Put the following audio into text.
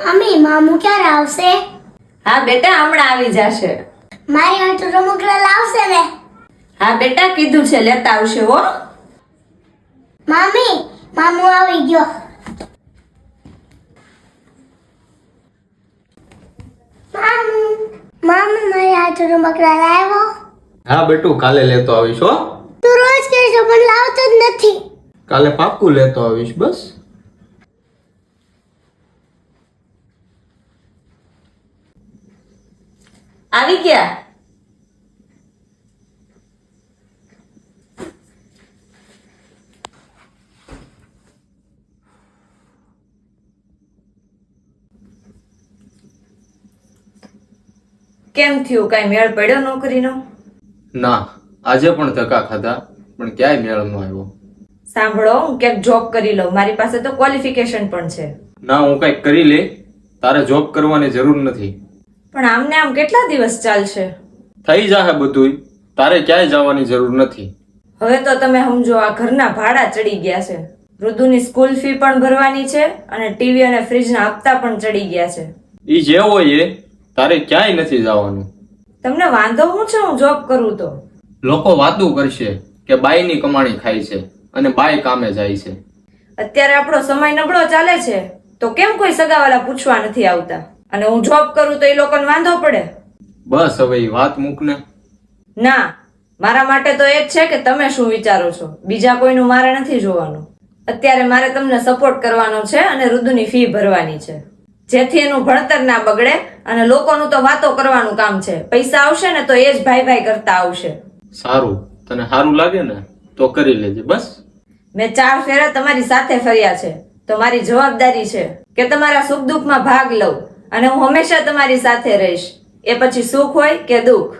Mummy મામુ ક્યારે આવશે? હા બેટા, હમણાં આવી જશે. મારી હાટુ રમકડા લાવશે ને? હા બેટા, કીધું છે લેતા આવશે હો. મમ્મી મામુ આવી ગયો. મામુ મામુ મારી હાટુ રમકડા લાવ્યો? હા બેટું, કાલે લેતો આવીશ હો. તું રોજ કહે છે પણ લાવતો જ નથી. કાલે પાક્કું લેતો આવીશ બસ. આવી ગયા? કેમ થયું? કઈ મેળ પડ્યો નોકરીનો? ના, આજે પણ ધક્કા ખાધા પણ ક્યાંય મેળ ન આવ્યો. સાંભળો, હું ક્યાંક જોબ કરી લઉં, મારી પાસે તો ક્વોલિફિકેશન પણ છે. ના, હું કઈક કરી લે, તારે જોબ કરવાની જરૂર નથી. પણ આમને આમ કેટલા દિવસ ચાલશે? થઈ જાહે બધુંય, તારે ક્યાંય જવાની જરૂર નથી. હવે તો તમે સમજો, આ ઘરના ભાડા ચડી ગયા છે, ઋતુની સ્કૂલ ફી પણ ભરવાની છે અને ટીવી અને ફ્રીજના હપ્તા પણ ચડી ગયા છે. ઈ જે હોય એ, તારે ક્યાંય નથી જવાનું. તમને વાંધો શું છે હું જોબ કરું તો? લોકો વાતું કરશે કે બાઈની કમાણી ખાય છે અને બાઈ કામે જાય છે. અત્યારે આપણો સમય નબળો ચાલે છે તો કેમ કોઈ સગાવાલા પૂછવા નથી આવતા? અને હું જોબ કરું તો એ લોકોને વાંધો પડે? બસ હવે ઈ વાત મૂક ને. ના, મારા માટે તો એ જ છે કે તમે શું વિચારો છો, બીજા કોઈનું મારે નથી જોવાનું. અત્યારે મારે તમને સપોર્ટ કરવાનો છે અને રુદુની ફી ભરવાની છે, જેથી એનું ભણતર ના બગડે અને લોકોનું તો વાતો કરવાનું કામ છે. પૈસા આવશે ને તો એ જ ભાઈ ભાઈ કરતા આવશે. સારું, તને સારું લાગે ને તો કરી લેજે બસ. મેં 4 ફેરા તમારી સાથે ફર્યા છે તો મારી જવાબદારી છે કે તમારા સુખ દુઃખમાં ભાગ લઉં અને હું હંમેશા તમારી સાથે રહીશ, એ પછી સુખ હોય કે દુઃખ.